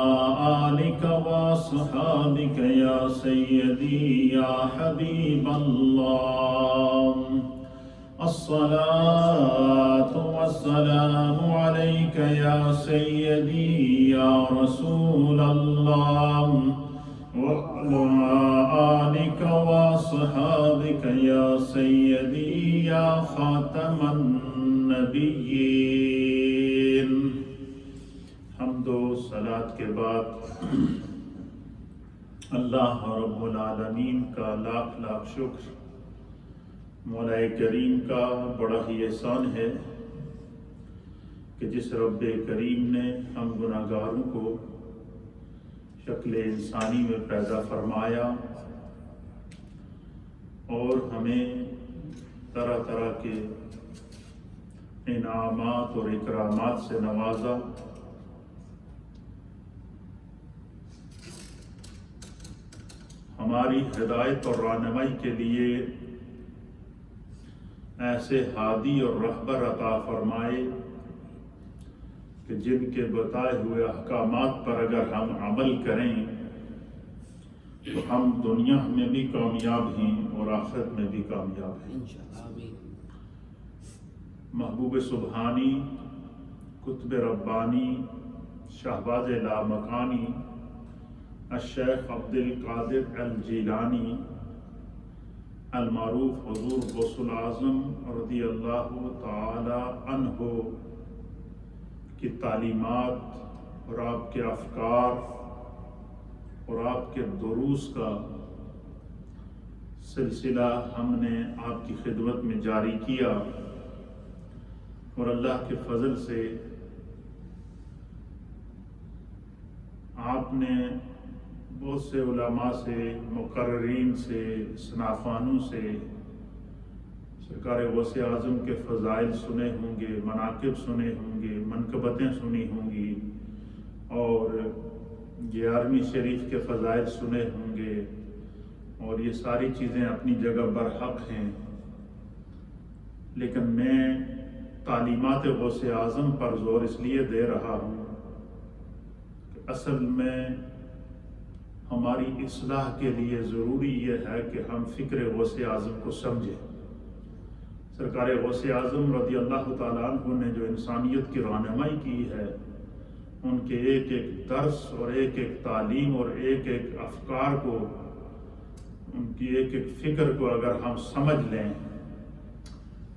آلك وصحابك يا سيدي يا حبيب الله الصلاة والسلام عليك يا سيدي يا رسول الله وعلى آلك وصحابك يا سيدي يا خاتم النبيين. حمد و صلات کے بعد اللہ رب العالمین کا لاکھ لاکھ شکر، مولا کریم کا بڑا ہی احسان ہے کہ جس رب کریم نے ہم گناہگاروں کو شکل انسانی میں پیدا فرمایا اور ہمیں طرح طرح کے انعامات اور اکرامات سے نوازا. ہماری ہدایت اور رہنمائی کے لیے ایسے ہادی اور رہبر عطا فرمائے کہ جن کے بتائے ہوئے احکامات پر اگر ہم عمل کریں تو ہم دنیا میں بھی کامیاب ہیں اور آخرت میں بھی کامیاب ہیں. محبوب سبحانی، قطب ربانی، شہباز لامکانی الشیخ عبد القادر الجیلانی المعروف حضور غوث العظم رضی اللہ تعالی عنہ کی تعلیمات اور آپ کے افکار اور آپ کے دروس کا سلسلہ ہم نے آپ کی خدمت میں جاری کیا اور اللہ کے فضل سے آپ نے بہت سے علماء سے، مقررین سے، صنافانوں سے سرکار غوث اعظم کے فضائل سنے ہوں گے، مناقب سنے ہوں گے، منقبتیں سنی ہوں گی اور 11ویں شریف کے فضائل سنے ہوں گے، اور یہ ساری چیزیں اپنی جگہ برحق ہیں. لیکن میں تعلیمات غوث اعظم پر زور اس لیے دے رہا ہوں کہ اصل میں ہماری اصلاح کے لیے ضروری یہ ہے کہ ہم فکر غوث اعظم کو سمجھیں. سرکار غوث اعظم رضی اللہ تعالیٰ عنہ نے جو انسانیت کی رہنمائی کی ہے، ان کے ایک ایک درس اور ایک ایک تعلیم اور ایک ایک افکار کو، ان کی ایک ایک فکر کو اگر ہم سمجھ لیں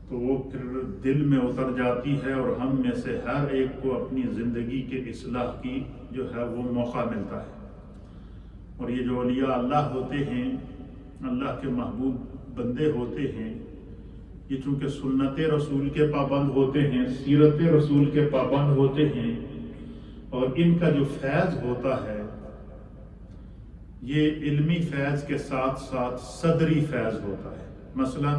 تو وہ پھر دل میں اتر جاتی ہے اور ہم میں سے ہر ایک کو اپنی زندگی کے اصلاح کی جو ہے وہ موقع ملتا ہے. اور یہ جو اولیاء اللہ ہوتے ہیں، اللہ کے محبوب بندے ہوتے ہیں، یہ چونکہ سنت رسول کے پابند ہوتے ہیں، سیرت رسول کے پابند ہوتے ہیں، اور ان کا جو فیض ہوتا ہے یہ علمی فیض کے ساتھ ساتھ صدری فیض ہوتا ہے. مثلا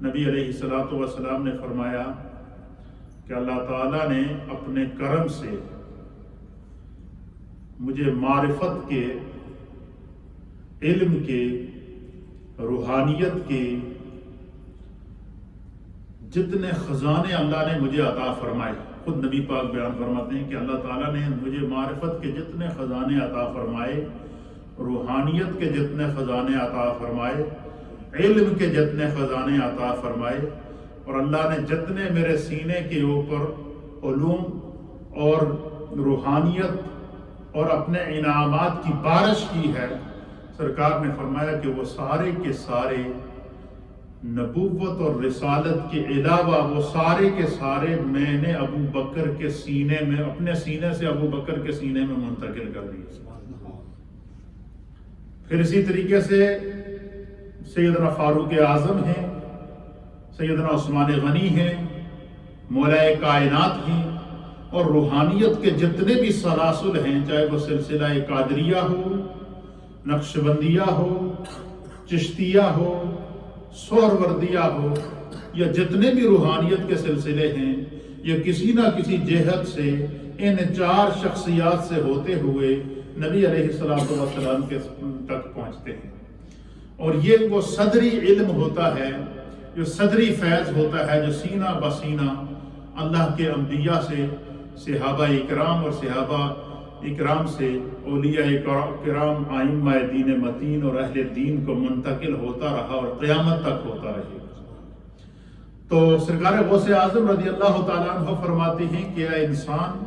نبی علیہ الصلوۃ والسلام نے فرمایا کہ اللہ تعالیٰ نے اپنے کرم سے مجھے معرفت کے، علم کے، روحانیت کے جتنے خزانے اللہ نے مجھے عطا فرمائے. خود نبی پاک بیان فرماتے ہیں کہ اللہ تعالیٰ نے مجھے معرفت کے جتنے خزانے عطا فرمائے، روحانیت کے جتنے خزانے عطا فرمائے، علم کے جتنے خزانے عطا فرمائے، اور اللہ نے جتنے میرے سینے کے اوپر علوم اور روحانیت اور اپنے انعامات کی بارش کی ہے، سرکار نے فرمایا کہ وہ سارے کے سارے نبوت اور رسالت کے علاوہ وہ سارے کے سارے میں نے ابو بکر کے سینے میں، اپنے سینے سے ابو بکر کے سینے میں منتقل کر دیے. پھر اسی طریقے سے سیدنا فاروق اعظم ہیں، سیدنا عثمان غنی ہیں، مولا کائنات ہیں، اور روحانیت کے جتنے بھی سلاسل ہیں، چاہے وہ سلسلہ قادریہ ہو، نقشبندیہ ہو، چشتیہ ہو، سہروردیہ ہو، یا جتنے بھی روحانیت کے سلسلے ہیں، یہ کسی نہ کسی جہت سے ان 4 شخصیات سے ہوتے ہوئے نبی علیہ السلام کے تک پہنچتے ہیں. اور یہ وہ صدری علم ہوتا ہے، جو صدری فیض ہوتا ہے، جو سینہ بسینہ اللہ کے انبیاء سے، صحابہ اکرام اور صحابہ اکرام سے اولیاء کرام ائمہ دین متین اور اہل دین کو منتقل ہوتا رہا اور قیامت تک ہوتا رہے گا۔ تو سرکار غوث اعظم رضی اللہ تعالیٰ عنہ فرماتے ہیں کہ اے انسان،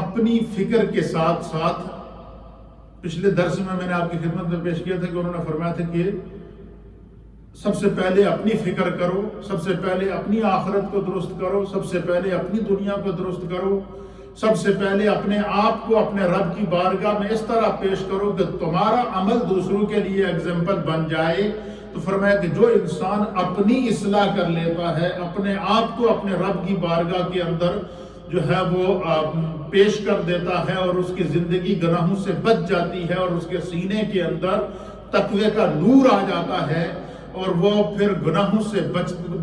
اپنی فکر کے ساتھ ساتھ، پچھلے درس میں نے آپ کی خدمت میں پیش کیا تھا کہ انہوں نے فرمایا تھا کہ سب سے پہلے اپنی فکر کرو، سب سے پہلے اپنی آخرت کو درست کرو، سب سے پہلے اپنی دنیا کو درست کرو، سب سے پہلے اپنے آپ کو اپنے رب کی بارگاہ میں اس طرح پیش کرو کہ تمہارا عمل دوسروں کے لیے ایگزامپل بن جائے۔ تو فرمایا کہ جو انسان اپنی اصلاح کر لیتا ہے، اپنے آپ کو اپنے رب کی بارگاہ کے اندر جو ہے وہ پیش کر دیتا ہے اور اس کی زندگی گناہوں سے بچ جاتی ہے اور اس کے سینے کے اندر تقوی کا نور آ جاتا ہے اور وہ پھر گناہوں سے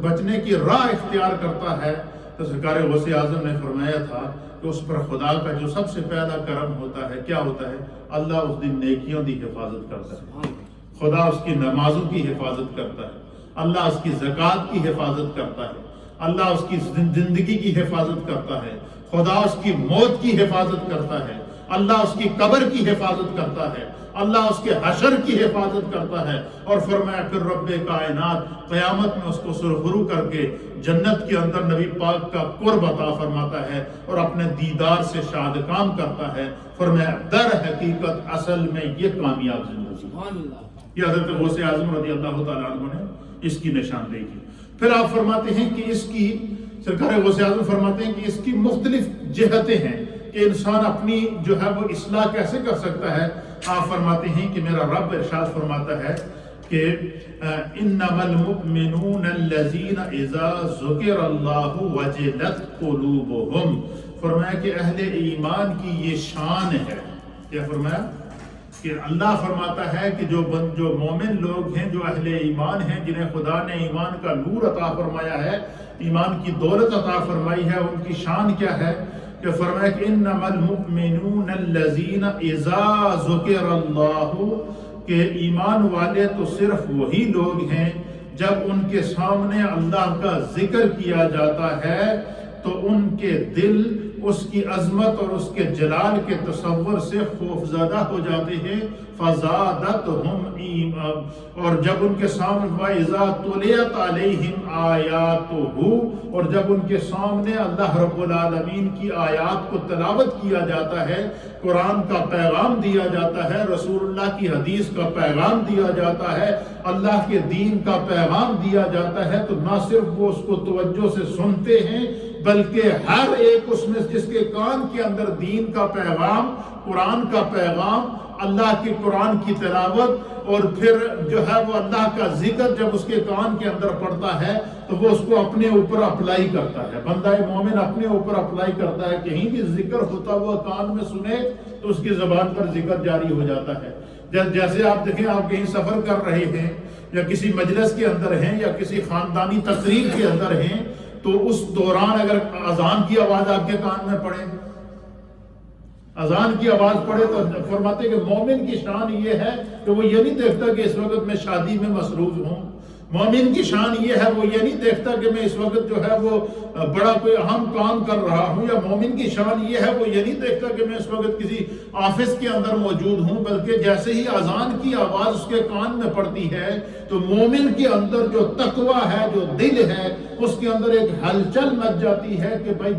بچنے کی راہ اختیار کرتا ہے، تو سرکار غوث اعظم نے فرمایا تھا کہ اس پر خدا کا جو سب سے پہلا کرم ہوتا ہے کیا ہوتا ہے؟ اللہ اس دن نیکیوں کی حفاظت کرتا ہے، خدا اس کی نمازوں کی حفاظت کرتا ہے، اللہ اس کی زکوٰۃ کی حفاظت کرتا ہے، اللہ اس کی زندگی کی حفاظت کرتا ہے، خدا اس کی موت کی حفاظت کرتا ہے، اللہ اس کی قبر کی حفاظت کرتا ہے، اللہ اس کے حشر کی حفاظت کرتا ہے۔ اور فرمایا پھر رب کائنات قیامت میں اس کو سرخرو کر کے جنت کے اندر نبی پاک کا قرب عطا فرماتا ہے اور اپنے دیدار سے شاد کام کرتا ہے۔ فرمایا در حقیقت اصل میں یہ کامیاب زندگی، یہ حضرت غوث اعظم رضی اللہ تعالیٰ عنہ نے اس کی نشاندہی کی۔ پھر آپ فرماتے ہیں کہ اس کی، سرکار غوث اعظم فرماتے ہیں کہ اس کی مختلف جہتیں ہیں کہ انسان اپنی جو ہے وہ اصلاح کیسے کر سکتا ہے۔ آپ فرماتے ہیں کہ میرا رب ارشاد فرماتا ہے کہ انما المؤمنون الذین اذا ذکر اللہ وجلت قلوبہم، فرمایا کہ اہل ایمان کی یہ شان ہے۔ کیا فرمایا؟ کہ اللہ فرماتا ہے کہ جو مومن لوگ ہیں، جو اہل ایمان ہیں، جنہیں خدا نے ایمان کا نور عطا فرمایا ہے، ایمان کی دولت عطا فرمائی ہے، ان کی شان کیا ہے؟ کہ فرمایا کہ انما المؤمنون الذین اذا ذکر اللہ، کہ ایمان والے تو صرف وہی لوگ ہیں جب ان کے سامنے اللہ کا ذکر کیا جاتا ہے تو ان کے دل اس کی عظمت اور اس کے جلال کے تصور سے خوفزدہ ہو جاتے ہیں۔ فزادتہم ایمان، اور جب ان کے سامنے وَإِذَا تُلِيَتْ عَلَيْهِمْ آیَاتُهُ، اور جب ان کے سامنے اللہ رب العالمین کی آیات کو تلاوت کیا جاتا ہے، قرآن کا پیغام دیا جاتا ہے، رسول اللہ کی حدیث کا پیغام دیا جاتا ہے، اللہ کے دین کا پیغام دیا جاتا ہے، تو نہ صرف وہ اس کو توجہ سے سنتے ہیں بلکہ ہر ایک اس میں جس کے کان کے اندر دین کا پیغام، قرآن کا پیغام، اللہ کے قرآن کی تلاوت اور پھر جو ہے وہ اللہ کا ذکر جب اس کے کان کے اندر پڑتا ہے تو وہ اس کو اپنے اوپر اپلائی کرتا ہے۔ بندہ مومن اپنے اوپر اپلائی کرتا ہے، کہیں بھی ذکر ہوتا ہوا کان میں سنے تو اس کی زبان پر ذکر جاری ہو جاتا ہے۔ جیسے آپ دیکھیں، آپ کہیں سفر کر رہے ہیں یا کسی مجلس کے اندر ہیں یا کسی خاندانی تقریب کے اندر ہیں، تو اس دوران اگر اذان کی آواز آپ کے کان میں پڑے، اذان کی آواز پڑے، تو فرماتے کہ مومن کی شان یہ ہے کہ وہ یہ نہیں دیکھتا کہ اس وقت میں شادی میں مصروف ہوں، مومن کی شان یہ ہے وہ یہ نہیں دیکھتا کہ میں اس وقت جو ہے وہ بڑا کوئی اہم کام کر رہا ہوں، یا مومن کی شان یہ ہے وہ یہ نہیں دیکھتا کہ میں اس وقت کسی آفس کے اندر موجود ہوں، بلکہ جیسے ہی اذان کی آواز اس کے کان میں پڑتی ہے تو مومن کے اندر جو تقویٰ ہے، جو دل ہے، اس کے اندر ایک ہلچل مچ جاتی ہے کہ بھائی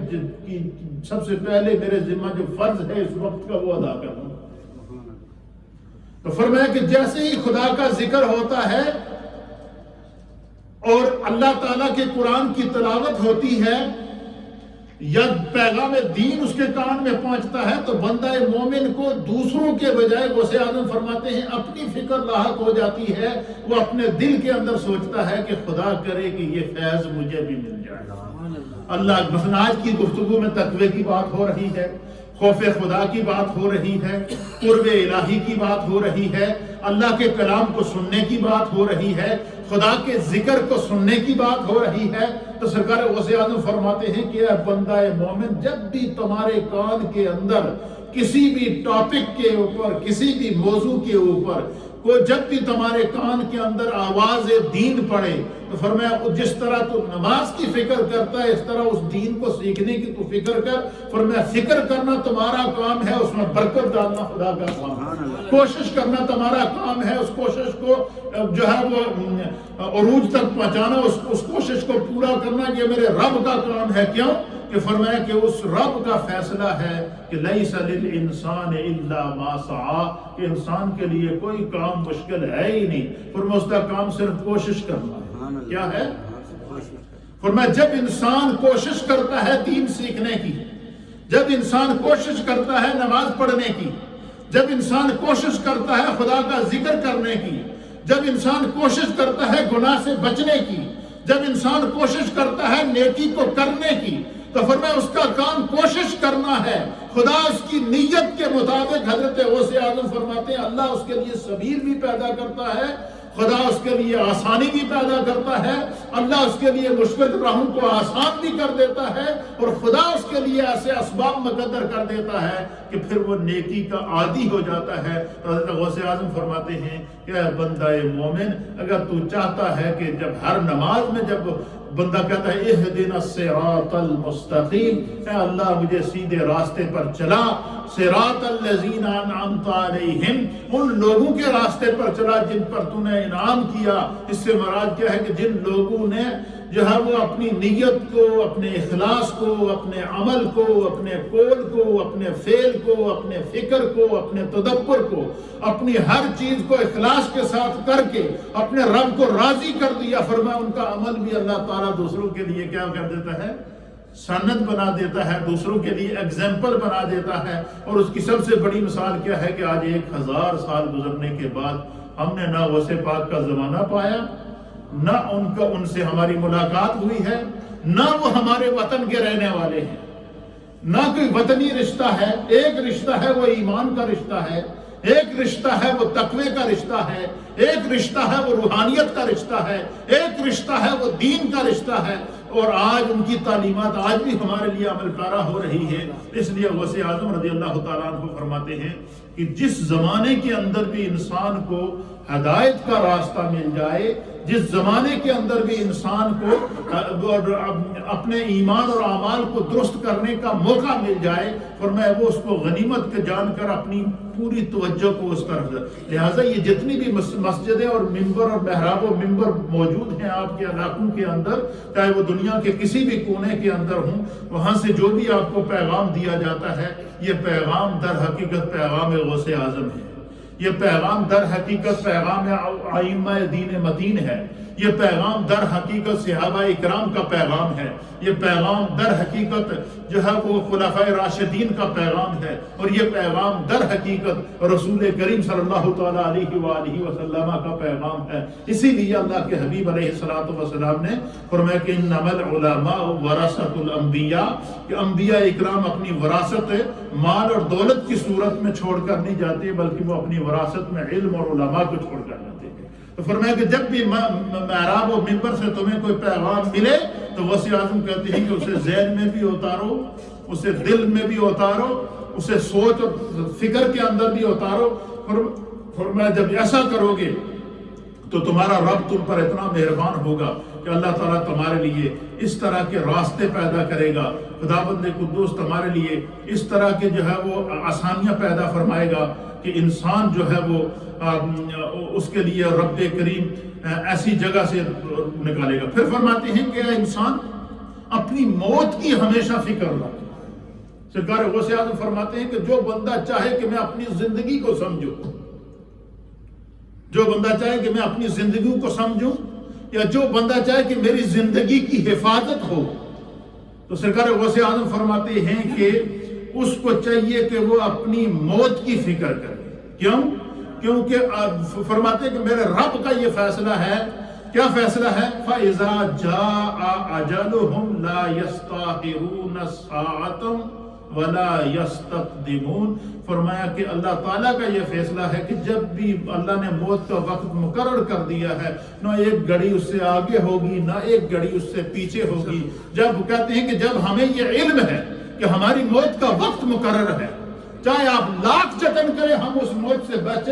سب سے پہلے میرے ذمہ جو فرض ہے اس وقت کا وہ ادا کروں۔ تو فرمایا کہ جیسے ہی خدا کا ذکر ہوتا ہے اور اللہ تعالیٰ کے قرآن کی تلاوت ہوتی ہے یا پیغام دین اس کے کان میں پہنچتا ہے، تو بندہ مومن کو دوسروں کے بجائے غوث اعظم فرماتے ہیں اپنی فکر لاحق ہو جاتی ہے، وہ اپنے دل کے اندر سوچتا ہے کہ خدا کرے کہ یہ فیض مجھے بھی مل جائے۔ اللہ، مثلا آج کی گفتگو میں تقوی کی بات ہو رہی ہے، خوف خدا کی بات ہو رہی ہے، قرب الہی کی بات ہو رہی ہے، اللہ کے کلام کو سننے کی بات ہو رہی ہے، خدا کے ذکر کو سننے کی بات ہو رہی ہے، تو سرکار غوث اعظم فرماتے ہیں کہ اے بندہ مومن، جب بھی تمہارے کان کے اندر کسی بھی ٹاپک کے اوپر، کسی بھی موضوع کے اوپر کوئی جب بھی تمہارے کان کے اندر آواز دین پڑے تو فرمایا جس طرح تو نماز کی فکر کرتا ہے اس طرح اس دین کو سیکھنے کی تو فکر کر۔ فرمایا فکر کرنا تمہارا کام ہے، اس میں برکت ڈالنا خدا کا کام ہے، کوشش کرنا تمہارا کام ہے، اس کوشش کو جو ہے وہ عروج تک پہنچانا، اس کوشش کو پورا کرنا، یہ میرے رب کا کام ہے۔ کیوں کہ فرمایا کہ اس رب کا فیصلہ ہے کہ لیس للانسان الا ما سعی، کہ انسان کے لیے کوئی کام مشکل ہے ہی نہیں، فرمایا اس کا کام صرف کوشش کرنا ہے۔ کیا ہے؟ فرمایا جب انسان کوشش کرتا ہے دین سیکھنے کی، جب انسان کوشش کرتا ہے نماز پڑھنے کی، جب انسان کوشش کرتا ہے خدا کا ذکر کرنے کی، جب انسان کوشش کرتا ہے گناہ سے بچنے کی، جب انسان کوشش کرتا ہے نیکی کو کرنے کی، تو فرمایا اس کا کام کوشش کرنا ہے۔ خدا اس کی نیت کے مطابق، حضرت غوث اعظم فرماتے ہیں اللہ اس کے لیے سبیل بھی پیدا کرتا ہے، خدا اس کے لیے آسانی بھی پیدا کرتا ہے، اللہ اس کے لیے مشکل راہوں کو آسان بھی کر دیتا ہے، اور خدا اس کے لیے ایسے اسباب مقدر کر دیتا ہے کہ پھر وہ نیکی کا عادی ہو جاتا ہے۔ تو حضرت غوث اعظم فرماتے ہیں کہ اے بندہ مومن، اگر تو چاہتا ہے کہ جب ہر نماز میں جب بندہ کہتا ہے اہدنا الصراط المستقیم، اے اللہ مجھے سیدھے راستے پر چلا، صراط الذین انعمت علیہم، ان لوگوں کے راستے پر چلا جن پر تو نے انعام کیا۔ اس سے مراد کیا ہے کہ جن لوگوں نے جو ہے وہ اپنی نیت کو، اپنے اخلاص کو، اپنے عمل کو، اپنے قول کو، اپنے فعل کو، اپنے فکر کو، اپنے تدبر کو، اپنی ہر چیز کو اخلاص کے ساتھ کر کے اپنے رب کو راضی کر دیا، فرمایا ان کا عمل بھی اللہ تعالیٰ دوسروں کے لیے کیا کر دیتا ہے؟ سند بنا دیتا ہے، دوسروں کے لیے ایگزامپل بنا دیتا ہے۔ اور اس کی سب سے بڑی مثال کیا ہے کہ آج 1000 سال گزرنے کے بعد ہم نے نہ غوث پاک کا زمانہ پایا، نہ ان سے ہماری ملاقات ہوئی ہے، نہ وہ ہمارے وطن کے رہنے والے ہیں، نہ کوئی وطنی رشتہ ہے۔ ایک رشتہ ہے وہ ایمان کا رشتہ ہے، ایک رشتہ ہے وہ تقوی کا رشتہ ہے، ایک رشتہ ہے وہ روحانیت کا رشتہ ہے، ایک رشتہ ہے وہ دین کا رشتہ ہے، اور آج ان کی تعلیمات آج بھی ہمارے لیے عمل پیرا ہو رہی ہے۔ اس لیے غوث اعظم رضی اللہ تعالیٰ عنہ فرماتے ہیں کہ جس زمانے کے اندر بھی انسان کو ہدایت کا راستہ مل جائے، جس زمانے کے اندر بھی انسان کو اپنے ایمان اور اعمال کو درست کرنے کا موقع مل جائے، فرمایا وہ اس کو غنیمت کے جان کر اپنی پوری توجہ کو اس طرف دے۔ لہٰذا یہ جتنی بھی مسجدیں اور ممبر اور محراب و ممبر موجود ہیں آپ کے علاقوں کے اندر، چاہے وہ دنیا کے کسی بھی کونے کے اندر ہوں، وہاں سے جو بھی آپ کو پیغام دیا جاتا ہے، یہ پیغام در حقیقت پیغام غوث اعظم ہے، یہ پیغام در حقیقت پیغام ائمہ دین متین ہے، یہ پیغام در حقیقت صحابہ اکرام کا پیغام ہے، یہ پیغام در حقیقت جو ہے وہ خلفائے راشدین کا پیغام ہے، اور یہ پیغام در حقیقت رسول کریم صلی اللہ تعالیٰ علیہ وآلہ وسلم کا پیغام ہے۔ اسی لیے اللہ کے حبیب علیہ الصلوۃ والسلام نے فرمایا کہ انما العلماء ورثۃ الانبیاء، کہ انبیاء اکرام اپنی وراثت مال اور دولت کی صورت میں چھوڑ کر نہیں جاتے، بلکہ وہ اپنی وراثت میں علم اور علماء کو چھوڑ کر جاتے ہیں۔ تو فرمایا کہ جب بھی محراب و ممبر سے تمہیں کوئی پیغام ملے تو غوث اعظم کہتے ہیں کہ اسے ذہن میں بھی اتارو، اسے دل میں بھی اتارو، اسے سوچ اور فکر کے اندر بھی اتارو۔ فرمایا جب ایسا کرو گے تو تمہارا رب تم پر اتنا مہربان ہوگا کہ اللہ تعالیٰ تمہارے لیے اس طرح کے راستے پیدا کرے گا، خداوند قدوس تمہارے لیے اس طرح کے جو ہے وہ آسانیاں پیدا فرمائے گا کہ انسان جو ہے وہ اس کے لیے رب کریم ایسی جگہ سے نکالے گا۔ پھر فرماتے ہیں کہ انسان اپنی موت کی ہمیشہ فکر رکھے۔ سرکار غوث اعظم فرماتے ہیں کہ جو بندہ چاہے کہ میں اپنی زندگی کو سمجھوں، جو بندہ چاہے کہ میں اپنی زندگی کو سمجھوں، یا جو بندہ چاہے کہ میری زندگی کی حفاظت ہو، تو سرکار غوث اعظم فرماتے ہیں کہ اس کو چاہیے کہ وہ اپنی موت کی فکر کرے۔ کیوں؟ کیونکہ فرماتے ہیں کہ میرے رب کا یہ فیصلہ ہے۔ کیا فیصلہ ہے؟ فَإِذَا جَاءَ أَجَلُهُمْ لَا يَسْتَأْخِرُونَ سَاعَةً وَلَا يَسْتَقْدِمُونَ۔ فرمایا کہ اللہ تعالیٰ کا یہ فیصلہ ہے کہ جب بھی اللہ نے موت کا وقت مقرر کر دیا ہے، نہ ایک گھڑی اس سے آگے ہوگی، نہ ایک گھڑی اس سے پیچھے ہوگی۔ جب کہتے ہیں کہ جب ہمیں یہ علم ہے کہ ہماری موت کا وقت مقرر ہے، چاہے آپ لاکھ جتن کریں ہم اس موت سے بچ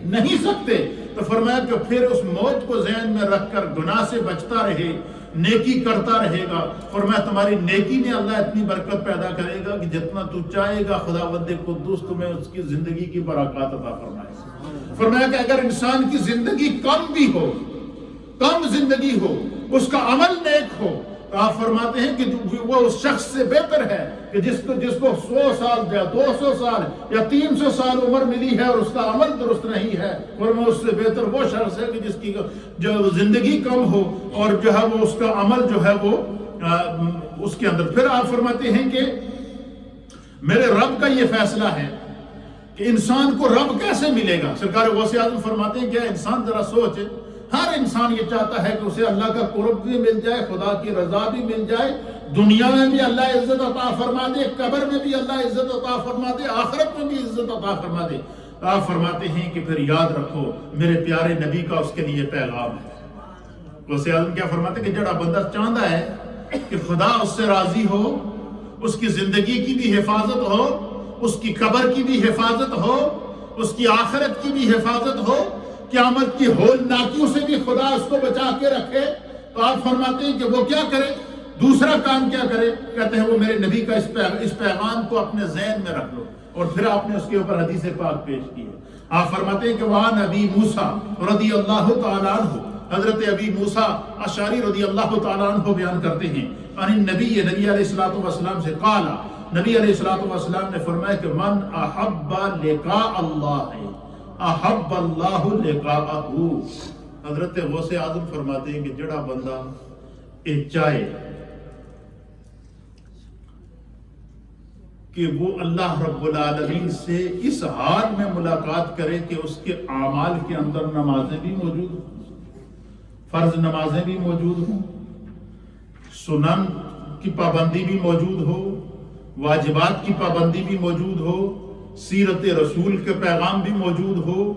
نہیں سکتے. تو فرمایا کہ پھر اس موت کو ذہن میں رکھ کر گناہ سے بچتا رہے, نیکی کرتا رہے گا. فرمایا تمہاری نیکی میں اللہ اتنی برکت پیدا کرے گا کہ جتنا تو چاہے گا خداوند قدوس تمہیں اس کی زندگی کی برکات عطا فرمائے. فرمایا کہ اگر انسان کی زندگی کم بھی ہو, کم زندگی ہو, اس کا عمل نیک ہو, تو آپ فرماتے ہیں کہ وہ اس شخص سے بہتر ہے کہ جس کو 100 سال یا 200 سال یا 300 سال عمر ملی ہے اور اس کا عمل درست نہیں ہے. اور اس سے بہتر وہ شخص ہے کہ جس کی جو زندگی کم ہو اور جو ہے وہ اس کا عمل جو ہے وہ اس کے اندر. پھر آپ فرماتے ہیں کہ میرے رب کا یہ فیصلہ ہے کہ انسان کو رب کیسے ملے گا. سرکار غوث اعظم فرماتے ہیں کہ انسان ذرا سوچے, ہر انسان یہ چاہتا ہے کہ اسے اللہ کا قرب بھی مل جائے, خدا کی رضا بھی مل جائے, دنیا میں بھی اللہ عزت عطا فرما دے, قبر میں بھی اللہ عزت عطا فرما دے, آخرت میں بھی عزت عطا فرما دے. آپ فرماتے ہیں کہ پھر یاد رکھو میرے پیارے نبی کا اس کے لیے پیغام ہے. غوث اعظم کیا فرماتے ہیں کہ جڑا بندہ چاہتا ہے کہ خدا اس سے راضی ہو, اس کی زندگی کی بھی حفاظت ہو, اس کی قبر کی بھی حفاظت ہو, اس کی آخرت کی بھی حفاظت ہو, قیامت کی ہولناکیوں سے بھی خدا اس کو بچا کے رکھے, تو آپ فرماتے ہیں کہ وہ کیا کرے, دوسرا کام کیا کرے. کہتے ہیں وہ میرے نبی کا اس پیغام کو اپنے ذہن میں رکھ لو. اور پھر آپ نے اس کے اوپر حدیث پاک پیش کی ہے. آپ فرماتے ہیں کہ وہاں ابی موسیٰ رضی اللہ تعالیٰ عنہ, حضرت ابی موسیٰ اشعری رضی اللہ تعالیٰ عنہ بیان کرتے ہیں ان نبی علیہ الصلوۃ والسلام سے قال, نبی علیہ الصلوۃ والسلام نے فرمایا کہ من احب لقاء اللہ احب اللہ لقاءہ. حضرت غوث اعظم فرماتے ہیں کہ جڑا بندہ یہ چاہے کہ وہ اللہ رب العالمین سے اس حال میں ملاقات کرے کہ اس کے اعمال کے اندر نمازیں بھی موجود ہوں, فرض نمازیں بھی موجود ہوں, سنن کی پابندی بھی موجود ہو, واجبات کی پابندی بھی موجود ہو, سیرت رسول کے پیغام بھی موجود ہو,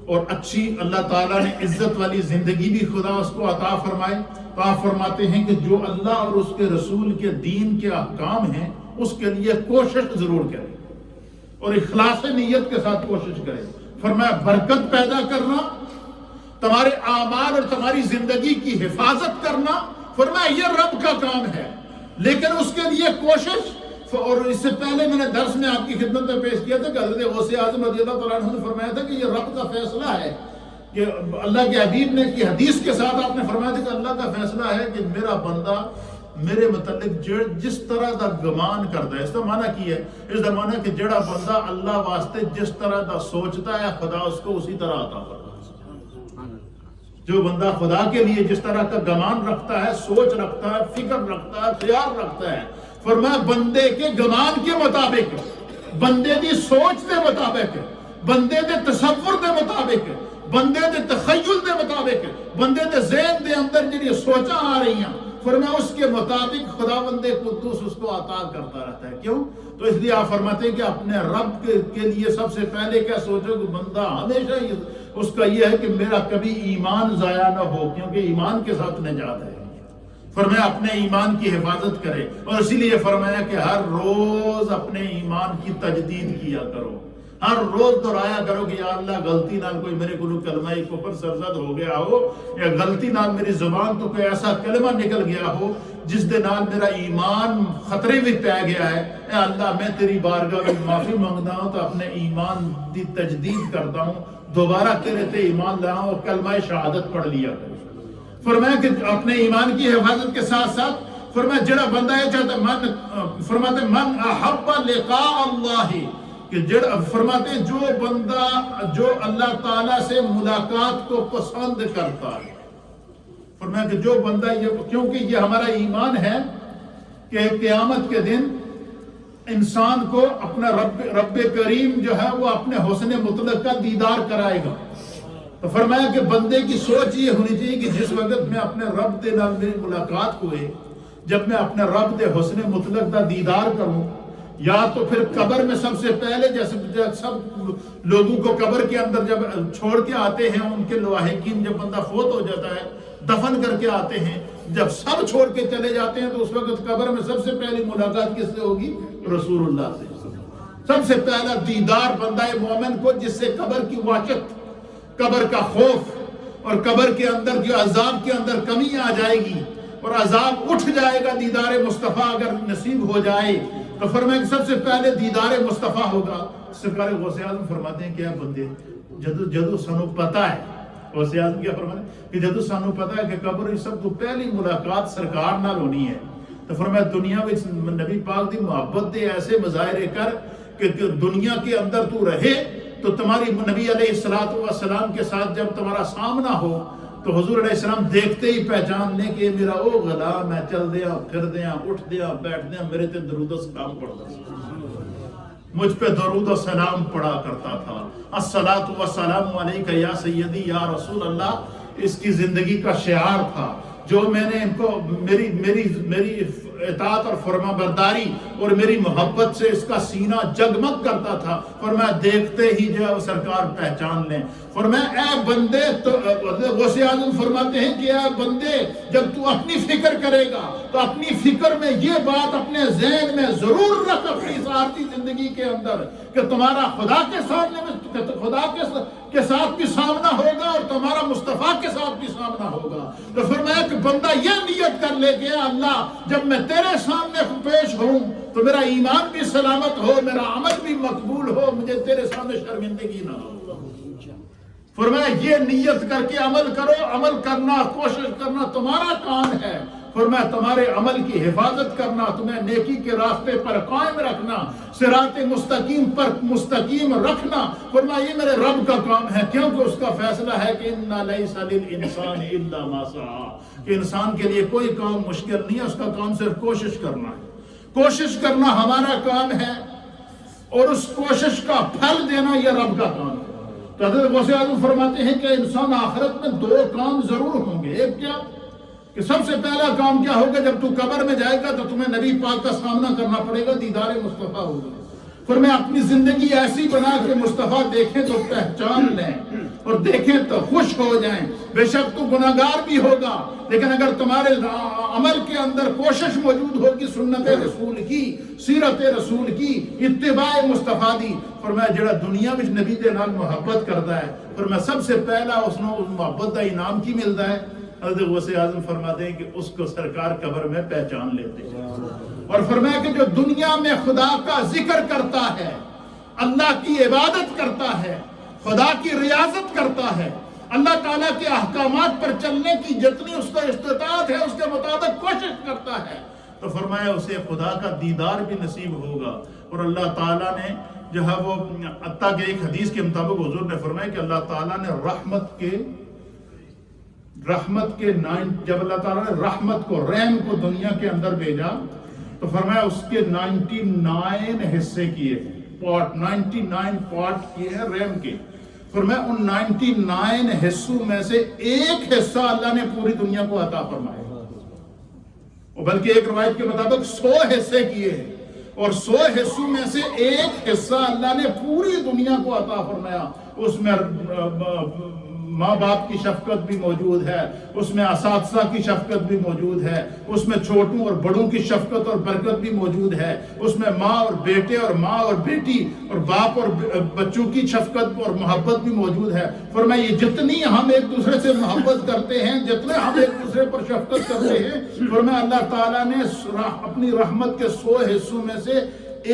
اور اچھی اللہ تعالیٰ نے عزت والی زندگی بھی خدا اس کو عطا فرمائے. تو آپ فرماتے ہیں کہ جو اللہ اور اس کے رسول کے دین کے احکام ہیں اس کے لیے کوشش ضرور کرے اور اخلاص نیت کے ساتھ کوشش کرے. فرمایا برکت پیدا کرنا, تمہارے اعمال اور تمہاری زندگی کی حفاظت کرنا, فرمایا یہ رب کا کام ہے, لیکن اس کے لیے کوشش. اور اس سے پہلے میں نے درس میں آپ کی خدمت میں پیش کیا تھا کہ حضرت غوث اعظم رضی اللہ تعالیٰ عنہ نے فرمایا تھا کہ یہ رب کا فیصلہ ہے, کہ اللہ کے حبیب نے کی حدیث کے ساتھ آپ نے فرمایا تھا کہ اللہ کا فیصلہ ہے کہ میرا بندہ میرے متعلق جس طرح دا گمان کرتا ہے. اس کا معنی کی ہے, اس کا معنی کہ جڑا بندہ اللہ واسطے جس طرح دا سوچتا ہے خدا اس کو اسی طرح عطا کرتا ہے. جو بندہ خدا کے لیے جس طرح کا گمان رکھتا ہے, سوچ رکھتا ہے, فکر رکھتا ہے, خیال رکھتا ہے, فرمایا بندے کے گمان کے مطابق, بندے دی سوچ دے مطابق, بندے دے تصور دے مطابق, بندے دے تخیل دے مطابق, بندے دے ذہن دے اندر جڑی سوچاں آ رہی ہیں, فرمایا اس کے مطابق خداوند قدوس اس کو عطا کرتا رہتا ہے. کیوں؟ تو اس لیے آپ فرماتے ہیں کہ اپنے رب کے لیے سب سے پہلے کیا سوچو کہ بندہ ہمیشہ اس کا یہ ہے کہ میرا کبھی ایمان ضائع نہ ہو, کیونکہ ایمان کے ساتھ نجات ہے. فرمایا اپنے ایمان کی حفاظت کرے, اور اسی لیے فرمایا کہ ہر روز اپنے ایمان کی تجدید کیا کرو, ہر روز دہرایا کرو کہ یا اللہ غلطی نال کوئی میرے کو کلمہ کفر سرزد ہو گیا ہو, یا غلطی نال میری زبان تو کوئی ایسا کلمہ نکل گیا ہو جس دے نال میرا ایمان خطرے میں پہ گیا ہے, اے اللہ میں تیری بارگاہ میں معافی مانگتا ہوں, تو اپنے ایمان دی تجدید کرتا ہوں, دوبارہ تیرے تے ایمان لاؤں اور کلمہ شہادت پڑھ لیا کرو. فرمایا کہ اپنے ایمان کی حفاظت کے ساتھ ساتھ فرمایا جڑا بندہ ہے چاہتا فرماتے من احب لقاء اللہ, کہ جڑا فرماتے ہیں جو بندہ جو اللہ تعالیٰ سے ملاقات کو پسند کرتا ہے, فرمایا کہ جو بندہ یہ, کیونکہ یہ ہمارا ایمان ہے کہ قیامت کے دن انسان کو اپنا رب کریم جو ہے وہ اپنے حسن مطلق کا دیدار کرائے گا. تو فرمایا کہ بندے کی سوچ یہ ہونی چاہیے کہ جس وقت میں اپنے رب دے نال میری ملاقات ہوئے, جب میں اپنے رب دے حسن مطلق کا دیدار کروں, یا تو پھر قبر میں سب سے پہلے جیسے سب لوگوں کو قبر کے اندر جب چھوڑ کے آتے ہیں, ان کے لواحقین جب بندہ فوت ہو جاتا ہے دفن کر کے آتے ہیں, جب سب چھوڑ کے چلے جاتے ہیں تو اس وقت قبر میں سب سے پہلی ملاقات کس سے ہوگی؟ رسول اللہ سے. سب سے پہلا دیدار بندہ مومن کو، جس سے قبر کی وحشت، قبر کا خوف اور قبر کے اندر جو عذاب کے اندر کمی آ جائے گی اور عذاب اٹھ جائے گا، دیدار مصطفیٰ اگر نصیب ہو جائے تو فرمائے کہ سب سے پہلے دیدار مصطفیٰ ہوگا۔ سرکار غوث اعظم فرماتے ہیں کہ اے بندے جدو سانو پتہ ہے، غوث اعظم کیا فرماتے ہیں کہ جدو سانو پتہ ہے کہ قبر سب تو پہلی ملاقات سرکار نال ہونی ہے، تو فرمایا دنیا میں نبی پاک دی محبت دے ایسے مظاہرے کر کہ دنیا کے اندر تو رہے تو تمہاری نبی علیہ السلام کے ساتھ جب تمہارا سامنا ہو تو حضور علیہ السلام دیکھتے ہی پہچان لیں کہ میرا او غلام ہے، چل دیا پھر دیا اٹھ دیا بیٹھ دیا، میرے تے درود و سلام پڑھتا مجھ پہ درود و سلام پڑھا کرتا تھا۔ الصلاۃ والسلام علیک یا سیدی یا رسول اللہ اس کی زندگی کا شعار تھا، جو میں نے ان کو میری اطاعت اور فرما برداری اور میری محبت سے اس کا سینہ جگمگ کرتا تھا، فرمایا دیکھتے ہی جو ہے سرکار پہچان لیں۔ فرمایا اے بندے، تو غوث اعظم فرماتے ہیں کہ اے بندے جب تو اپنی فکر کرے گا تو اپنی فکر میں یہ بات اپنے ذہن میں ضرور رکھ اپنی ذاتی زندگی کے اندر کہ تمہارا خدا کے سامنے میں خدا کے ساتھ بھی سامنا ہوگا اور تمہارا مصطفیٰ کے ساتھ بھی سامنا ہوگا۔ تو فرمایا کہ بندہ یہ نیت کر لے کہ اللہ جب میں تیرے سامنے پیش ہوں تو میرا ایمان بھی سلامت ہو، میرا عمل بھی مقبول ہو، مجھے تیرے سامنے شرمندگی نہ ہو۔ فرمایا یہ نیت کر کے عمل کرو، عمل کرنا، کوشش کرنا تمہارا کام ہے۔ فرمایا تمہارے عمل کی حفاظت کرنا، تمہیں نیکی کے راستے پر قائم رکھنا، صراط مستقیم پر مستقیم رکھنا، فرمایا یہ میرے رب کا کام ہے، کیونکہ اس کا فیصلہ ہے کہ اِنَّ لَيْسَ لِلْإِنسَانِ إِلَّا مَا سَعَىٰ، کہ انسان کے لیے کوئی کام مشکل نہیں ہے، اس کا کام صرف کوشش کرنا ہے۔ کوشش کرنا ہمارا کام ہے اور اس کوشش کا پھل دینا یہ رب کا کام ہے۔ تو حضرت غوث اعظم فرماتے ہیں کہ انسان آخرت میں دو کام ضرور ہوں گے۔ ایک کیا کہ سب سے پہلا کام کیا ہوگا، جب تو قبر میں جائے گا تو تمہیں نبی پاک کا سامنا کرنا پڑے گا، دیدار مصطفیٰ ہوگا۔ فرمایا اپنی زندگی ایسی بنا کہ مصطفیٰ دیکھیں تو پہچان لیں اور دیکھیں تو خوش ہو جائیں۔ بے شک تو گناہگار بھی ہوگا، لیکن اگر تمہارے عمل کے اندر کوشش موجود ہوگی سنت رسول کی، سیرت رسول کی، اتباع مصطفیٰ دی، فرمایا جڑا دنیا میں نبی دے نال محبت کرتا ہے، فرمایا سب سے پہلا اس نے اس محبت کا انعام کی ملتا ہے۔ حضرت غوث اعظم فرماتے ہیں کہ اس کو سرکار قبر میں پہچان لیتے ہیں۔ اور فرمایا کہ جو دنیا میں خدا کا ذکر کرتا ہے، اللہ کی عبادت کرتا ہے، خدا کی ریاضت کرتا ہے، اللہ تعالیٰ کے احکامات پر چلنے کی جتنی اس کا استطاعت ہے اس کے مطابق کوشش کرتا ہے، تو فرمایا اسے خدا کا دیدار بھی نصیب ہوگا۔ اور اللہ تعالیٰ نے جو ہے وہ حتیٰ کہ ایک حدیث کے مطابق حضور نے فرمایا کہ اللہ تعالیٰ نے جب اللہ تعالیٰ نے رحمت کو، رحم کو دنیا کے اندر بھیجا تو فرمایا اس کے 99 حصے کیے، 99 پارٹ کیے ہیں رحم کے۔ فرمایا ان 99 حصوں میں سے ایک حصہ اللہ نے پوری دنیا کو عطا فرمایا، اور بلکہ ایک روایت کے مطابق 100 حصے کیے ہیں، اور 100 حصوں میں سے ایک حصہ اللہ نے پوری دنیا کو عطا فرمایا۔ اس میں ماں باپ کی شفقت بھی موجود ہے، اس میں اساتذہ کی شفقت بھی موجود ہے، اس میں چھوٹوں اور بڑوں کی شفقت اور برکت بھی موجود ہے، اس میں ماں اور بیٹے اور ماں اور بیٹی اور باپ اور بچوں کی شفقت اور محبت بھی موجود ہے۔ فرمایا یہ جتنی ہم ایک دوسرے سے محبت کرتے ہیں، جتنے ہم ایک دوسرے پر شفقت کرتے ہیں، فرمایا اللہ تعالیٰ نے اپنی رحمت کے 100 حصوں میں سے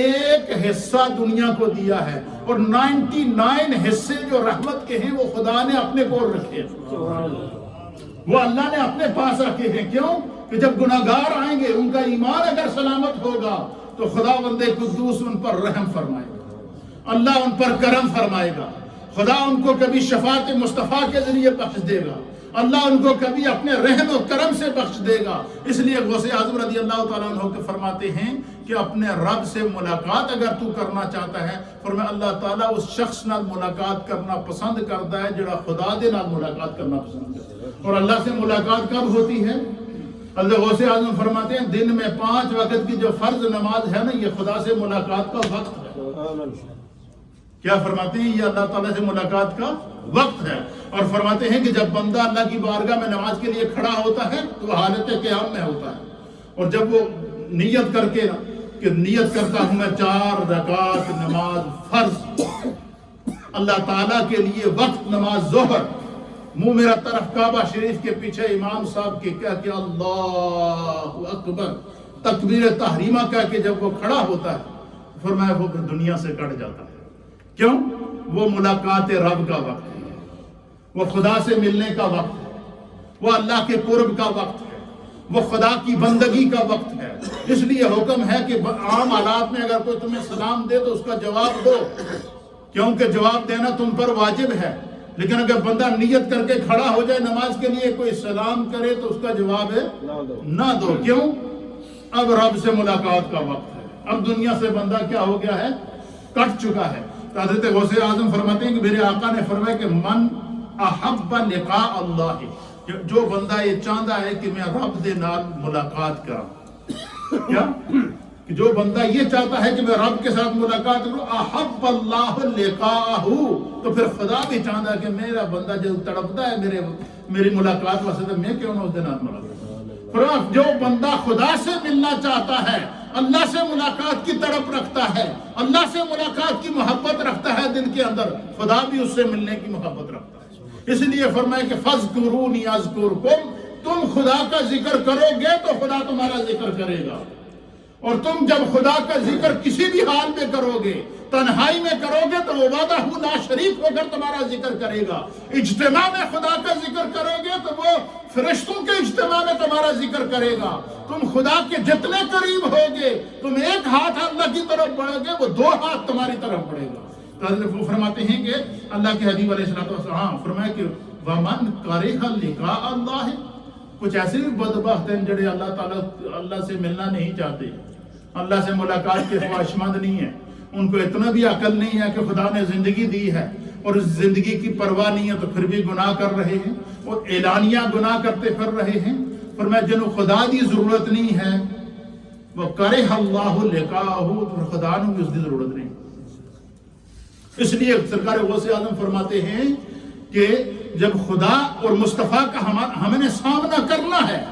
ایک حصہ دنیا کو دیا ہے، اور 99 حصے جو رحمت کے ہیں وہ خدا نے اپنے کو رکھے ہیں، وہ اللہ نے اپنے پاس رکھے ہیں۔ کیوں کہ جب گناہگار آئیں گے، ان کا ایمان اگر سلامت ہوگا تو خدا بندے قدوس ان پر رحم فرمائے گا، اللہ ان پر کرم فرمائے گا، خدا ان کو کبھی شفاعت مصطفیٰ کے ذریعے بخش دے گا، اللہ ان کو کبھی اپنے رحم و کرم سے بخش دے گا۔ اس لیے غوث اعظم رضی اللہ تعالیٰ عنہ کے فرماتے ہیں کہ اپنے رب سے ملاقات اگر تو کرنا چاہتا ہے، فرمایا اللہ تعالیٰ اس شخص نال ملاقات کرنا پسند کرتا ہے جڑا خدا دے نال ملاقات کرنا پسند کرتا ہے۔ اور اللہ سے ملاقات کب ہوتی ہے؟ حضرت غوث اعظم فرماتے ہیں دن میں 5 وقت کی جو فرض نماز ہے نا، یہ خدا سے ملاقات کا وقت ہے۔ کیا فرماتے ہیں؟ یہ اللہ تعالیٰ سے ملاقات کا وقت ہے۔ اور فرماتے ہیں کہ جب بندہ اللہ کی بارگاہ میں نماز کے لیے کھڑا ہوتا ہے تو حالت قیام میں ہوتا ہے، اور جب وہ نیت کر کے کہ نیت کرتا ہوں میں 4 رکعت نماز فرض اللہ تعالیٰ کے لیے وقت نماز ظہر، منہ میرا طرف کعبہ شریف کے پیچھے امام صاحب کے کہہ کے اللہ اکبر تکبیر تحریمہ کہہ کے جب وہ کھڑا ہوتا ہے فرمایا وہ پھر دنیا سے کٹ جاتا ہے۔ کیوں؟ وہ ملاقات رب کا وقت ہے، وہ خدا سے ملنے کا وقت ہے، وہ اللہ کے قرب کا وقت ہے، وہ خدا کی بندگی کا وقت ہے۔ اس لیے حکم ہے کہ عام حالات میں اگر کوئی تمہیں سلام دے تو اس کا جواب دو، کیونکہ جواب دینا تم پر واجب ہے۔ لیکن اگر بندہ نیت کر کے کھڑا ہو جائے نماز کے لیے کوئی سلام کرے تو اس کا جواب ہے نہ دو۔ کیوں؟ اب رب سے ملاقات کا وقت ہے، اب دنیا سے بندہ کیا ہو گیا ہے؟ کٹ چکا ہے۔ تو حضرت غوث اعظم فرماتے ہیں کہ میرے آقا نے فرمایا کہ من احب لقاء اللہ، جو بندہ یہ چاہتا ہے کہ میں رب دے نال ملاقات کروں، کیا کہ جو بندہ یہ چاہتا ہے کہ میں رب کے ساتھ ملاقات کروں، احب اللہ لقاءہ، تو پھر خدا بھی چاہتا ہے کہ میرا بندہ جو تڑپتا ہے میری ملاقات واسطے، تو میں کیوں نہ اس دے نال ملاقات۔ جو بندہ خدا سے ملنا چاہتا ہے، اللہ سے ملاقات کی تڑپ رکھتا ہے، اللہ سے ملاقات کی محبت رکھتا ہے دل کے اندر، خدا بھی اس سے ملنے کی محبت رکھتا ہے۔ اس لیے فرمایا کہ فَاذْكُرُونِي أَذْكُرْكُمْ، تم خدا کا ذکر کرو گے تو خدا تمہارا ذکر کرے گا۔ اور تم جب خدا کا ذکر کسی بھی حال میں کرو گے، تنہائی میں کرو گے تو وہ وحدہ لا شریک ہو کر تمہارا ذکر کرے گا۔ اجتماع میں خدا کا ذکر کرو گے تو وہ فرشتوں کے اجتماع میں تمہارا ذکر کرے گا۔ تم خدا کے جتنے قریب ہوگے، تم ایک ہاتھ اللہ کی طرف بڑھو گے، وہ 2 ہاتھ تمہاری طرف بڑھے گا۔ تو حضرت وہ فرماتے ہیں کہ اللہ کے حبیب علیہ السلام فرمایا کہ وَمَنْ كَرِهَ لِقَاءَ اللَّهِ، کچھ ایسے بھی بدبخت ہیں جڑے اللہ تعالیٰ اللہ سے ملنا نہیں چاہتے، اللہ سے ملاقات کے خواہشمند نہیں ہیں، ان کو اتنا بھی عقل نہیں ہے کہ خدا نے زندگی دی ہے اور اس زندگی کی پرواہ نہیں ہے، تو پھر بھی گناہ کر رہے ہیں اور اعلانیہ گناہ کرتے پھر رہے ہیں۔ فرمایا جنہوں خدا دی ضرورت نہیں ہے، وہ کرے اللہ لقاءہ، تو خدا نے بھی اس کی ضرورت نہیں۔ اس لیے سرکار غوث اعظم فرماتے ہیں کہ جب خدا اور مصطفیٰ کا ہمیں نے سامنا کرنا ہے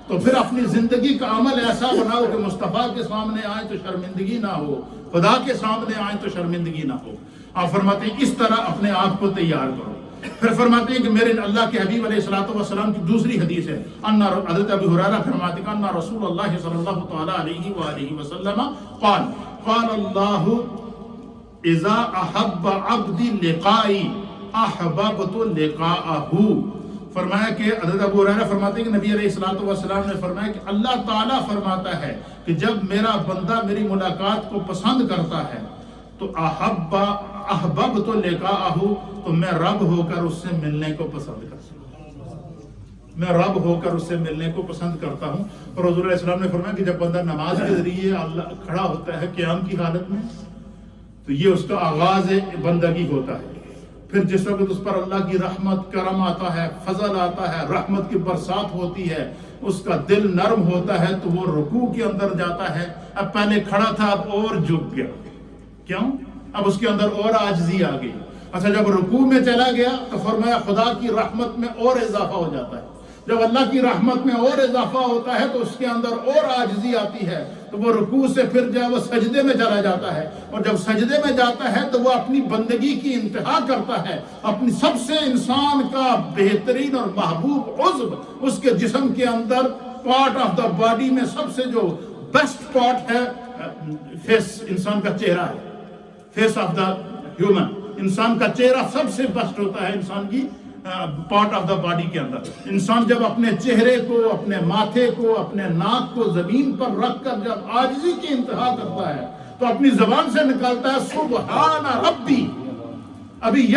تو پھر اپنی زندگی کا عمل ایسا بناؤ کہ مصطفیٰ کے سامنے آئیں تو شرمندگی نہ ہو، خدا کے سامنے آئیں تو شرمندگی نہ ہو۔ آپ فرماتے ہیں اس طرح اپنے آپ کو تیار کرو۔ پھر فرماتے ہیں کہ میرے اللہ کے حبیب علیہ السلام کی دوسری حدیث ہے، حضرت ابی ہریرہ فرماتے ہیں کہ رسول اللہ صلی اللہ تعالی علیہ وآلہ وسلم قال اللہ اذا احب عبدی لقائی احببت لقاءہ۔ فرمایا کہ حضرت ابو ہریرہ فرماتے ہیں کہ نبی علیہ السلام نے فرمایا کہ اللہ تعالیٰ فرماتا ہے کہ جب میرا بندہ میری ملاقات کو پسند کرتا ہے تو احببت لقاءہ، تو میں رب ہو کر اس سے ملنے کو پسند کرتا ہوں، میں رب ہو کر اس سے ملنے کو پسند کرتا ہوں۔ اور حضور علیہ السلام نے فرمایا کہ جب بندہ نماز کے ذریعے اللہ کھڑا ہوتا ہے قیام کی حالت میں، تو یہ اس کا آغاز بندگی ہوتا ہے۔ پھر جس وقت اس پر اللہ کی رحمت کرم آتا ہے، فضل آتا ہے، رحمت کی برسات ہوتی ہے، اس کا دل نرم ہوتا ہے تو وہ رکوع کے اندر جاتا ہے۔ اب پہلے کھڑا تھا اب اور جھک گیا، کیوں؟ اب اس کے اندر اور عاجزی آ گئی۔ اچھا جب رکوع میں چلا گیا تو فرمایا خدا کی رحمت میں اور اضافہ ہو جاتا ہے۔ جب اللہ کی رحمت میں اور اضافہ ہوتا ہے تو اس کے اندر اور عاجزی آتی ہے، تو وہ رکوع سے پھر جب وہ سجدے میں چلا جاتا ہے، اور جب سجدے میں جاتا ہے تو وہ اپنی بندگی کی انتہا کرتا ہے۔ اپنی سب سے انسان کا بہترین اور محبوب عضو اس کے جسم کے اندر، پارٹ آف دا باڈی میں سب سے جو بیسٹ پارٹ ہے فیس، انسان کا چہرہ ہے، فیس آف دا ہیومن، انسان کا چہرہ سب سے بیسٹ ہوتا ہے انسان کی پارٹ آف دا باڈی کے اندر۔ انسان جب اپنے چہرے کو، اپنے ماتھے کو، اپنے ناک کو زمین پر رکھ کر جب عاجزی کی انتہا کرتا ہے تو اپنی زبان سے نکالتا ہے سبحان ربی، ابھی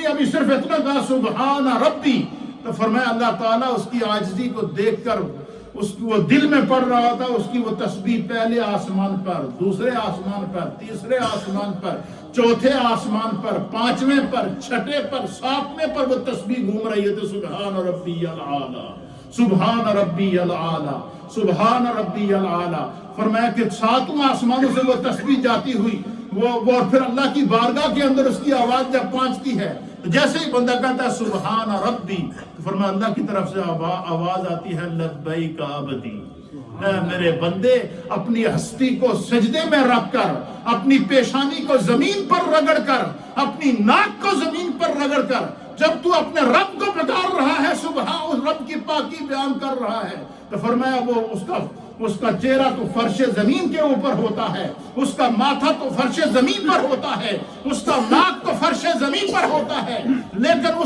ابھی صرف اتنا کہا سبحان ربی، تو فرمایا اللہ تعالیٰ اس کی عاجزی کو دیکھ کر اس کو وہ دل میں پڑھ رہا تھا، اس کی وہ تسبیح پہلے آسمان پر، دوسرے آسمان پر، تیسرے آسمان پر، چوتھے آسمان پر، پانچویں پر، چھٹے پر، ساتویں پر وہ تسبیح گھوم رہی ہے۔ سبحان ربی العالی، سبحان ربی العالی، سبحان ربی العالی۔ فرمایا کہ 7 آسمانوں سے وہ تسبیح جاتی ہوئی وہ پھر اللہ کی بارگاہ کے اندر اس کی آواز جب پہنچتی ہے، جیسے ہی بندہ کہتا ہے سبحان ربی، تو فرمایا اللہ کی طرف سے آواز آتی ہے لبیک عبدی، اے میرے بندے اپنی ہستی کو سجدے میں رکھ کر، اپنی پیشانی کو زمین پر رگڑ کر، اپنی ناک کو زمین پر رگڑ کر جب تو اپنے رب کو پکار رہا ہے، سبحان اس رب کی پاکی بیان کر رہا ہے، تو فرمایا وہ اس کا چہرہ تو فرش زمین کے اوپر ہوتا ہے، اس کا ماتھا تو فرش زمین پر ہوتا ہے، اس کا ناک تو فرش زمین پر ہوتا ہے، لیکن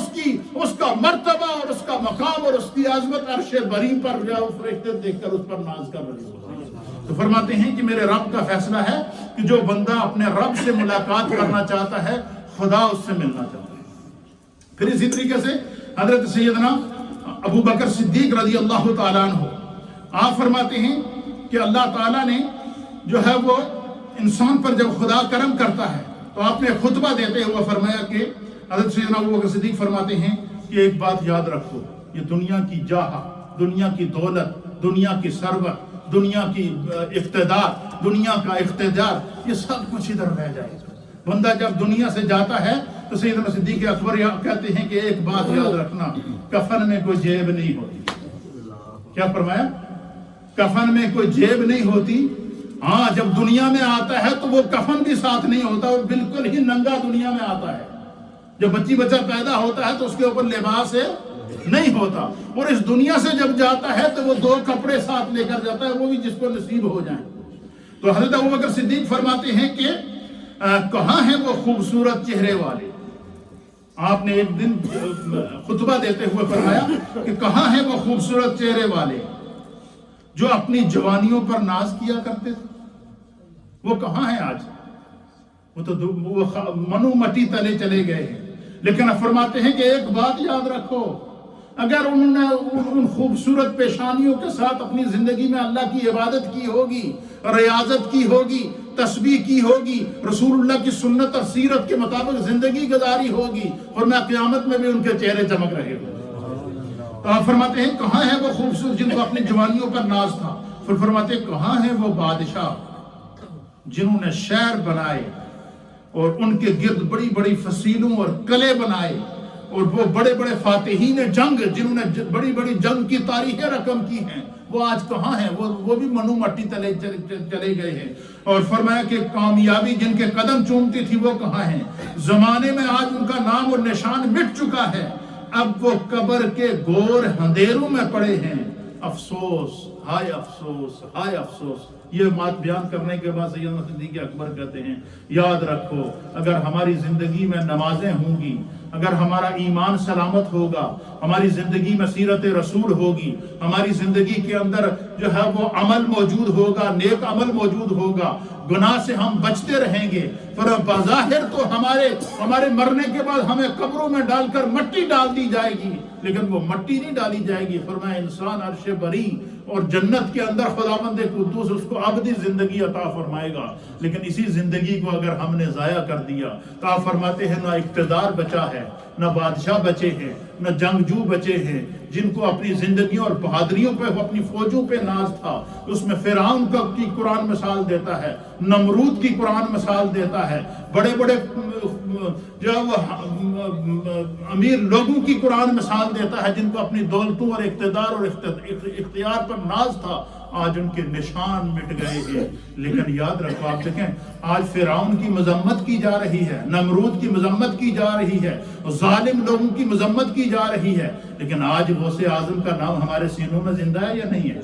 اس کا مرتبہ اور اس کا مقام اور اس کی عظمت عرش بری پر جاؤ فرشتے دیکھ کر اس پر ناز کر رہے ہیں۔ تو فرماتے ہیں کہ میرے رب کا فیصلہ ہے کہ جو بندہ اپنے رب سے ملاقات کرنا چاہتا ہے، خدا اس سے ملنا چاہتا ہے۔ پھر اسی طریقے سے حضرت سیدنا ابو بکر صدیق رضی اللہ تعالیٰ عنہ آپ فرماتے ہیں کہ اللہ تعالیٰ نے جو ہے وہ انسان پر جب خدا کرم کرتا ہے تو آپ نے خطبہ دیتے ہوئے فرمایا کہ حضرت سیدنا ابو بکر صدیق فرماتے ہیں کہ ایک بات یاد رکھو، یہ دنیا کی جاہ، دنیا کی دولت، دنیا کی ثروت، دنیا کی اقتدار، دنیا کا اقتدار، یہ سب کچھ ادھر رہ جائے گا۔ بندہ جب دنیا سے جاتا ہے تو سیدنا صدیق اکبر کہتے ہیں کہ ایک بات یاد رکھنا، کفن میں کوئی جیب نہیں ہوتی۔ کیا فرمایا؟ کفن میں کوئی جیب نہیں ہوتی۔ ہاں جب دنیا میں آتا ہے تو وہ کفن بھی ساتھ نہیں ہوتا، وہ بالکل ہی ننگا دنیا میں آتا ہے۔ جب بچہ پیدا ہوتا ہے تو اس کے اوپر لباس نہیں ہوتا، اور اس دنیا سے جب جاتا ہے تو وہ 2 کپڑے ساتھ لے کر جاتا ہے، وہ بھی جس کو نصیب ہو جائیں۔ تو حضرت ابوبکر صدیق فرماتے ہیں کہ کہاں ہیں وہ خوبصورت چہرے والے؟ آپ نے ایک دن خطبہ دیتے ہوئے فرمایا کہ کہاں ہیں وہ خوبصورت چہرے والے جو اپنی جوانیوں پر ناز کیا کرتے تھے؟ وہ کہاں ہیں آج؟ وہ تو منو مٹی تلے چلے گئے ہیں۔ لیکن اب فرماتے ہیں کہ ایک بات یاد رکھو، اگر انہوں نے ان خوبصورت پیشانیوں کے ساتھ اپنی زندگی میں اللہ کی عبادت کی ہوگی، ریاضت کی ہوگی، تسبیح کی ہوگی، رسول اللہ کی سنت اور سیرت کے مطابق زندگی گزاری ہوگی، اور میں قیامت میں بھی ان کے چہرے چمک رہے ہوں۔ تو آپ فرماتے ہیں کہاں ہیں وہ خوبصورت جن کو اپنی جوانیوں پر ناز تھا؟ پھر فرماتے ہیں کہاں ہیں وہ بادشاہ جنہوں نے شہر بنائے اور ان کے گرد بڑی بڑی فصیلوں اور قلعے بنائے، اور وہ بڑے بڑے فاتحین جنگ جنہوں نے بڑی بڑی جنگ کی تاریخیں رقم کی ہیں، وہ آج کہاں ہیں؟ وہ بھی منو مٹی تلے چلے گئے ہیں۔ اور فرمایا کہ کامیابی جن کے قدم چومتی تھی وہ کہاں ہیں؟ زمانے میں آج ان کا نام اور نشان مٹ چکا ہے، اب وہ قبر کے گور اندھیروں میں پڑے ہیں۔ افسوس، ہائے افسوس، ہائے افسوس۔ یہ بات بیان کرنے کے بعد سیدنا صدیق اکبر کہتے ہیں یاد رکھو، اگر ہماری زندگی میں نمازیں ہوں گی، اگر ہمارا ایمان سلامت ہوگا، ہماری زندگی میں سیرت رسول ہوگی، ہماری زندگی کے اندر جو ہے وہ عمل موجود ہوگا، نیک عمل موجود ہوگا، گناہ سے ہم بچتے رہیں گے، پر بظاہر تو ہمارے مرنے کے بعد ہمیں قبروں میں ڈال کر مٹی ڈال دی جائے گی، لیکن وہ مٹی نہیں ڈالی جائے گی۔ فرمایا انسان عرش بری اور جنت کے اندر خداوند قدوس اس کو ابدی زندگی عطا فرمائے گا، لیکن اسی زندگی کو اگر ہم نے ضائع کر دیا تو آپ فرماتے ہیں نہ اقتدار بچا ہے، نہ بادشاہ بچے ہیں، نہ جنگجو بچے ہیں، جن کو اپنی زندگیوں اور بہادریوں پہ، اپنی فوجوں پہ ناز تھا۔ اس میں فرعون کی قرآن مثال دیتا ہے، نمرود کی قرآن مثال دیتا ہے، بڑے بڑے جو ہے وہ امیر لوگوں کی قرآن مثال دیتا ہے جن کو اپنی دولتوں اور اقتدار اور اختیار پر ناز تھا، آج ان کے نشان مٹ گئے ہیں۔ لیکن یاد رکھو، آپ دیکھیں آج فرعون کی مذمت کی جا رہی ہے، نمرود کی مذمت کی جا رہی ہے، ظالم لوگوں کی مذمت کی جا رہی ہے، لیکن آج غوث اعظم کا نام ہمارے سینوں میں زندہ ہے یا نہیں ہے؟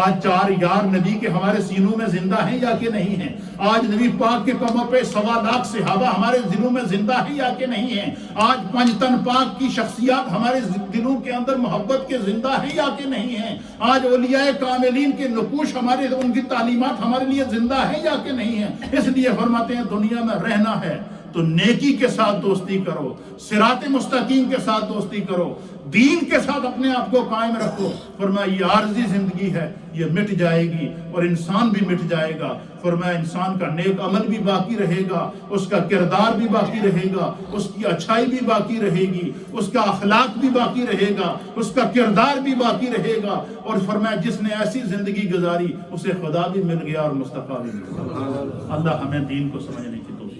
آج 4 یار نبی کے ہمارے سینوں میں زندہ ہیں یا کہ نہیں ہیں؟ آج نبی پاک کے قدموں پہ 1.25 لاکھ صحابہ ہمارے دلوں میں زندہ ہیں یا کہ نہیں ہیں؟ آج 5 تن پاک کی شخصیات ہمارے دلوں کے اندر محبت کے زندہ ہیں یا کہ نہیں ہیں؟ آج اولیاء کاملین کے نقوش ان کی تعلیمات ہمارے لیے زندہ ہیں یا کہ نہیں ہیں؟ اس لیے فرماتے ہیں دنیا میں رہنا ہے تو نیکی کے ساتھ دوستی کرو، صراط مستقیم کے ساتھ دوستی کرو، دین کے ساتھ اپنے آپ کو قائم رکھو۔ فرمایا یہ عارضی زندگی ہے، یہ مٹ جائے گی اور انسان بھی مٹ جائے گا۔ فرمایا انسان کا نیک عمل بھی باقی رہے گا، اس کا کردار بھی باقی رہے گا، اس کی اچھائی بھی باقی رہے گی، اس کا اخلاق بھی باقی رہے گا، اس کا کردار بھی باقی رہے گا۔ اور فرمایا جس نے ایسی زندگی گزاری اسے خدا بھی مل گیا اور مصطفیٰ بھی مل گیا۔ اللہ ہمیں دین کو سمجھنے کی توفیق